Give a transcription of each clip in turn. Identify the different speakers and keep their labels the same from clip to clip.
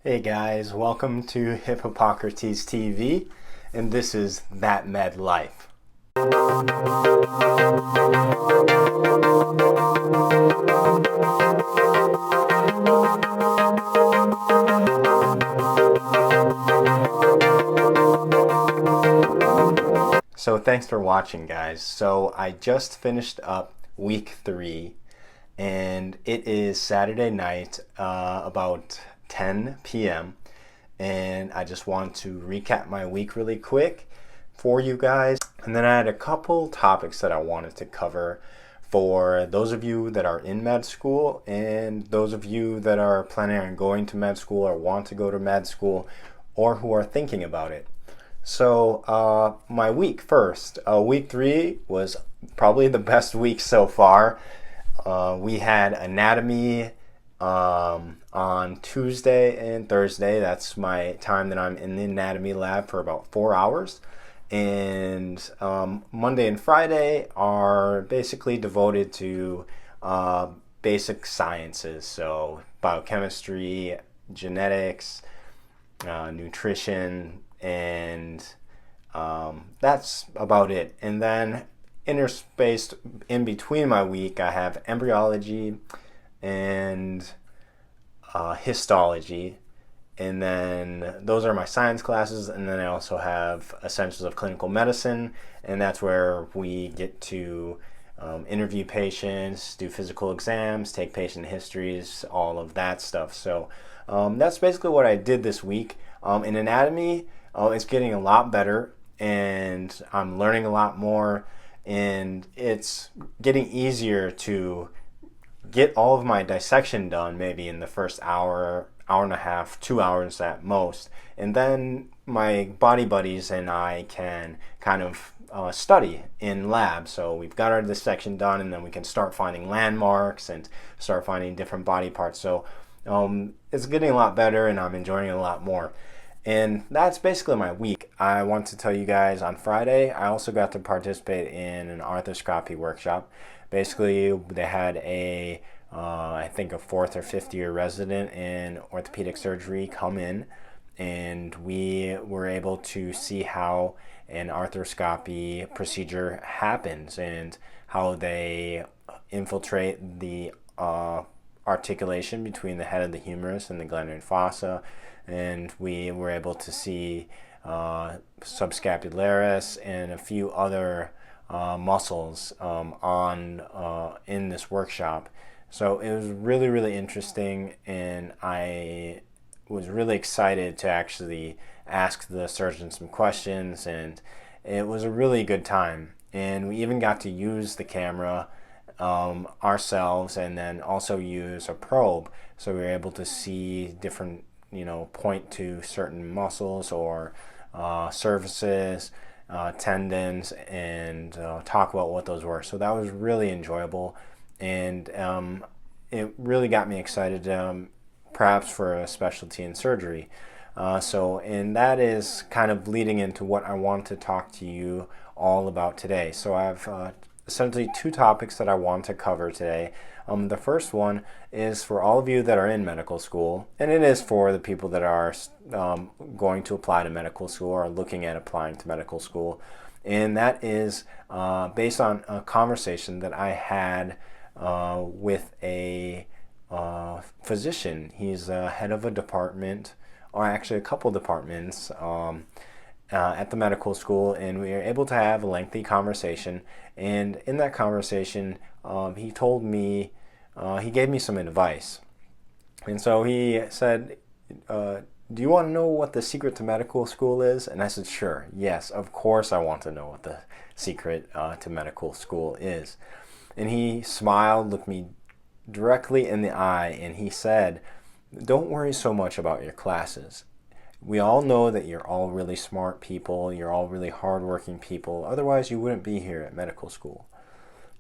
Speaker 1: Hey guys, welcome to Hippocrates TV, and this is That Med Life. So thanks for watching, guys. So I just finished up week 3, and it is Saturday night, about 10 p.m. And I just want to recap my week really quick for you guys. And then I had a couple topics that I wanted to cover for those of you that are in med school and those of you that are planning on going to med school or want to go to med school or who are thinking about it. So my week first, week 3 was probably the best week so far. We had anatomy on Tuesday and Thursday. That's my time that I'm in the anatomy lab for about 4 hours. And Monday and Friday are basically devoted to basic sciences. So biochemistry, genetics, nutrition, and that's about it. And then interspaced in between my week, I have embryology and histology, and then those are my science classes. And then I also have essentials of clinical medicine, and that's where we get to interview patients, do physical exams, take patient histories, all of that stuff. So that's basically what I did this week. In anatomy, it's getting a lot better, and I'm learning a lot more, and it's getting easier to get all of my dissection done maybe in the first hour, hour and a half, 2 hours at most. And then my body buddies and I can kind of study in lab. So we've got our dissection done, and then we can start finding landmarks and start finding different body parts. So it's getting a lot better, and I'm enjoying it a lot more. And that's basically my week. I want to tell you guys, on Friday, I also got to participate in an arthroscopy workshop. Basically, they had I think a 4th or 5th year resident in orthopedic surgery come in, and we were able to see how an arthroscopy procedure happens and how they infiltrate the articulation between the head of the humerus and the glandarian fossa. And we were able to see subscapularis and a few other muscles in this workshop. So it was really, really interesting, and I was really excited to actually ask the surgeon some questions, and it was a really good time. And we even got to use the camera ourselves, and then also use a probe, so we were able to see different, point to certain muscles or surfaces, tendons, and talk about what those were. So that was really enjoyable, and it really got me excited, perhaps for a specialty in surgery. And that is kind of leading into what I want to talk to you all about today. So I have essentially 2 topics that I want to cover today. The first one is for all of you that are in medical school, and it is for the people that are going to apply to medical school or looking at applying to medical school. And that is based on a conversation that I had with a physician. He's head of a department, or actually a couple departments, at the medical school, and we were able to have a lengthy conversation. And in that conversation, he told me, he gave me some advice. And so he said, do you want to know what the secret to medical school is? And I said, sure, yes, of course I want to know what the secret to medical school is. And he smiled, looked me directly in the eye, and he said, don't worry so much about your classes. We all know that you're all really smart people, you're all really hardworking people, otherwise you wouldn't be here at medical school.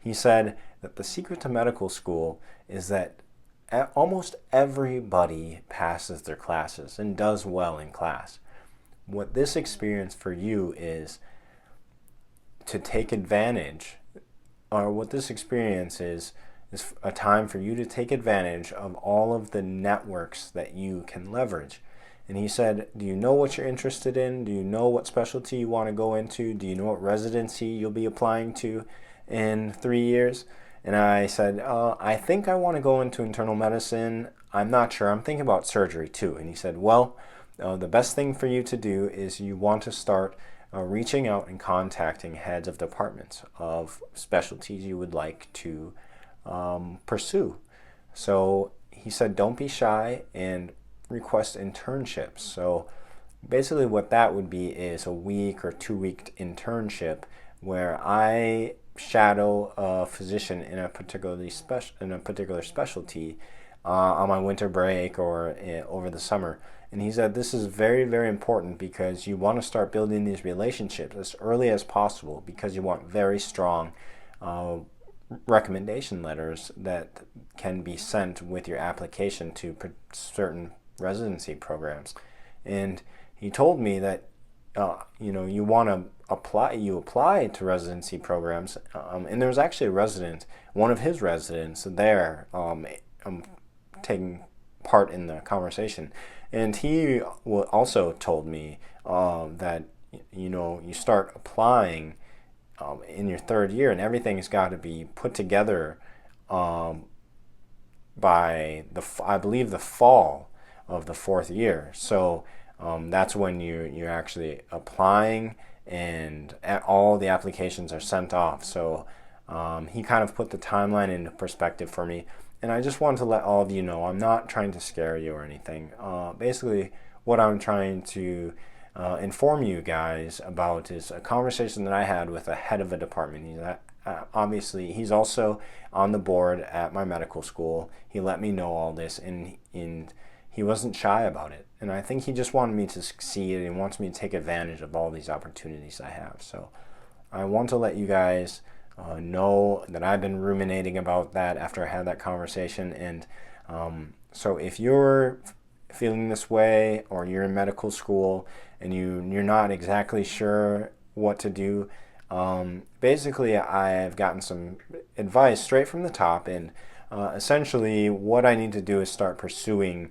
Speaker 1: He said that the secret to medical school is that almost everybody passes their classes and does well in class. What this experience for you is to take advantage, or what this experience is a time for you to take advantage of all of the networks that you can leverage. And he said, do you know what you're interested in? Do you know what specialty you want to go into? Do you know what residency you'll be applying to in 3 years? And I said, I think I want to go into internal medicine. I'm not sure. I'm thinking about surgery too. And he said, well, the best thing for you to do is you want to start reaching out and contacting heads of departments of specialties you would like to pursue. So he said, don't be shy and request internships. So basically what that would be is a week or 2 week internship where I shadow a physician in a particular specialty on my winter break or over the summer. And he said this is very, very important because you want to start building these relationships as early as possible because you want very strong recommendation letters that can be sent with your application to certain residency programs. And he told me that you want to apply to residency programs, and there was actually a resident, one of his residents there, taking part in the conversation, and he also told me that you start applying in your third year, and everything's got to be put together by I believe the fall of the fourth year. So that's when you're actually applying, and all the applications are sent off. So he kind of put the timeline into perspective for me, and I just wanted to let all of you know I'm not trying to scare you or anything. Basically, what I'm trying to inform you guys about is a conversation that I had with a head of a department. Obviously, he's also on the board at my medical school. He let me know all this, and he wasn't shy about it. And I think he just wanted me to succeed and wants me to take advantage of all these opportunities I have. So I want to let you guys know that I've been ruminating about that after I had that conversation. And so if you're feeling this way, or you're in medical school and you're not exactly sure what to do, basically I've gotten some advice straight from the top, and essentially what I need to do is start pursuing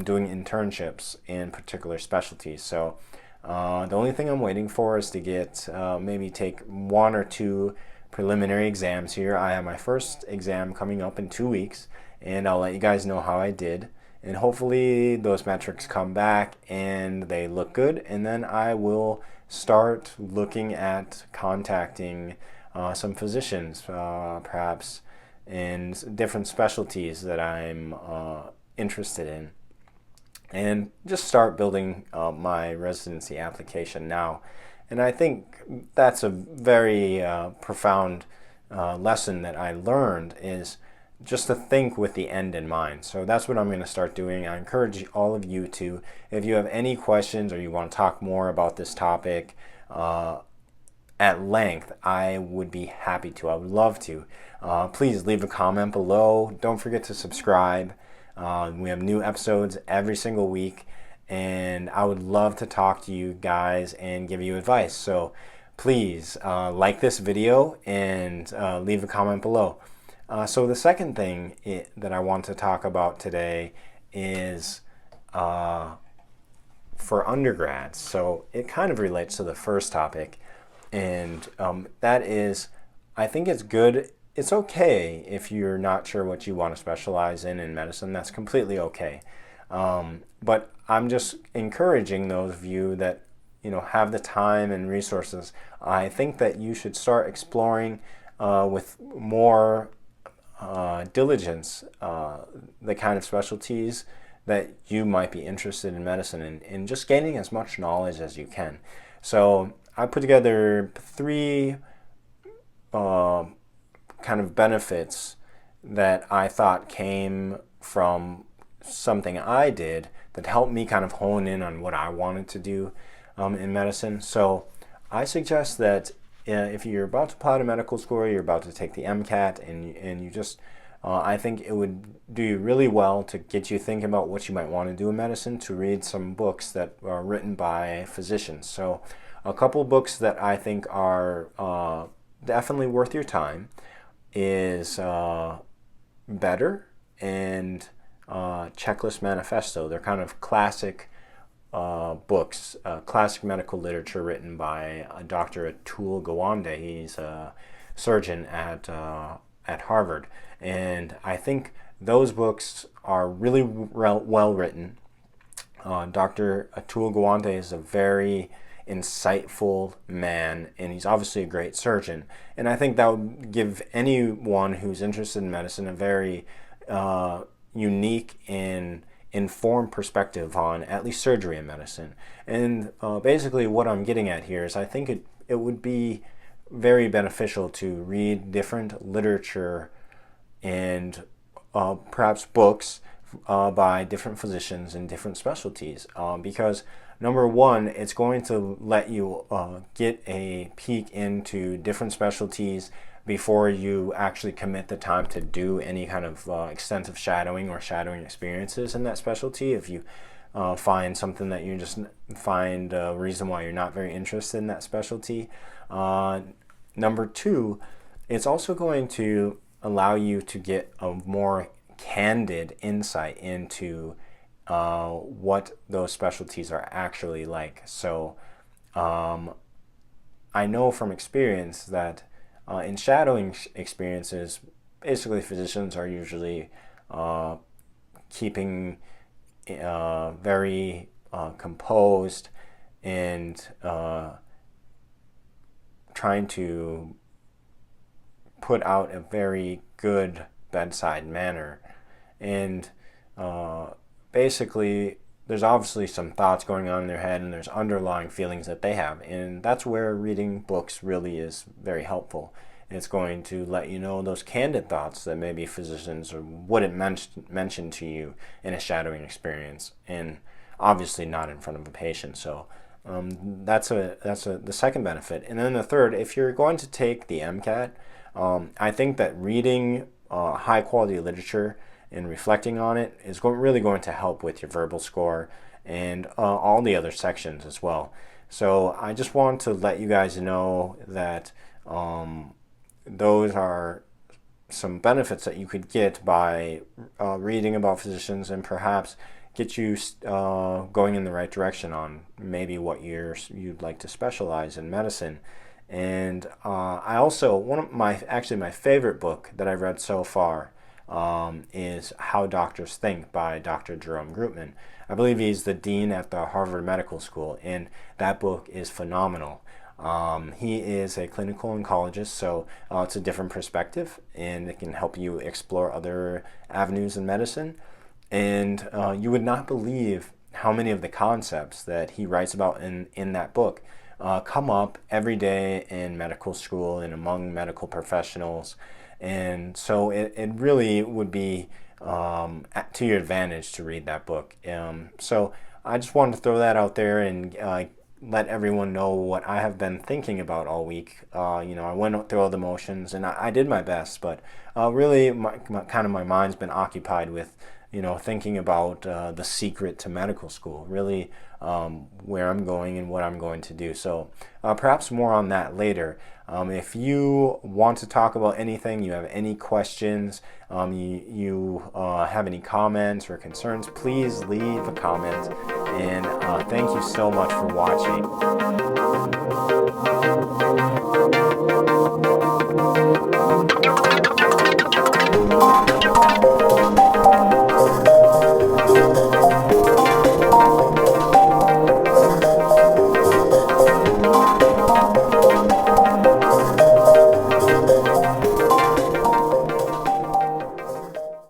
Speaker 1: doing internships in particular specialties. So the only thing I'm waiting for is to get maybe take 1 or 2 preliminary exams here. I have my first exam coming up in 2 weeks, and I'll let you guys know how I did. And hopefully those metrics come back and they look good, and then I will start looking at contacting some physicians, perhaps in different specialties that I'm interested in, and just start building my residency application now. And I think that's a very profound lesson that I learned, is just to think with the end in mind. So that's what I'm going to start doing. I encourage all of you to, if you have any questions or you want to talk more about this topic at length, I would be happy to. I would love to. Please leave a comment below. Don't forget to subscribe. We have new episodes every single week, and I would love to talk to you guys and give you advice. So please like this video and leave a comment below. So the second thing that I want to talk about today is for undergrads. So it kind of relates to the first topic, and that is, I think it's good. It's okay if you're not sure what you want to specialize in medicine. That's completely okay. But I'm just encouraging those of you that have the time and resources. I think that you should start exploring with more diligence the kind of specialties that you might be interested in medicine, and just gaining as much knowledge as you can. So I put together 3 kind of benefits that I thought came from something I did that helped me kind of hone in on what I wanted to do in medicine. So I suggest that if you're about to apply to medical school, or you're about to take the MCAT, and you just, I think it would do you really well to get you thinking about what you might want to do in medicine, to read some books that are written by physicians. So a couple of books that I think are definitely worth your time is Better and Checklist Manifesto. They're kind of classic books, classic medical literature written by Dr. Atul Gawande. He's a surgeon at Harvard, and I think those books are really well written. Dr. Atul Gawande is a very insightful man, and he's obviously a great surgeon. And I think that would give anyone who's interested in medicine a very unique and informed perspective on at least surgery and medicine. And basically what I'm getting at here is I think it would be very beneficial to read different literature and perhaps books by different physicians in different specialties, because number one, it's going to let you get a peek into different specialties before you actually commit the time to do any kind of extensive shadowing or shadowing experiences in that specialty. If you find something that you just find a reason why you're not very interested in that specialty. Number two, it's also going to allow you to get a more candid insight into what those specialties are actually like. So I know from experience that in shadowing experiences, basically physicians are usually keeping very composed and trying to put out a very good bedside manner. And basically there's obviously some thoughts going on in their head, and there's underlying feelings that they have, and that's where reading books really is very helpful. It's going to let you know those candid thoughts that maybe physicians wouldn't mention to you in a shadowing experience, and obviously not in front of a patient. So that's the second benefit. And then the third, if you're going to take the MCAT, I think that reading high quality literature and reflecting on it is really going to help with your verbal score and all the other sections as well. So I just want to let you guys know that those are some benefits that you could get by reading about physicians, and perhaps get you going in the right direction on maybe what you'd like to specialize in medicine. And I also, one of my favorite book that I've read so far is How Doctors Think by Dr. Jerome Groopman. I believe he's the dean at the Harvard Medical School, and that book is phenomenal. He is a clinical oncologist, so it's a different perspective, and it can help you explore other avenues in medicine. And you would not believe how many of the concepts that he writes about in that book come up every day in medical school and among medical professionals. And so it really would be to your advantage to read that book. So I just wanted to throw that out there and let everyone know what I have been thinking about all week. I went through all the motions, and I did my best, but really my mind's been occupied with thinking about the secret to medical school, really where I'm going and what I'm going to do. So perhaps more on that later. If you want to talk about anything, you have any questions, you have any comments or concerns, please leave a comment. And thank you so much for watching.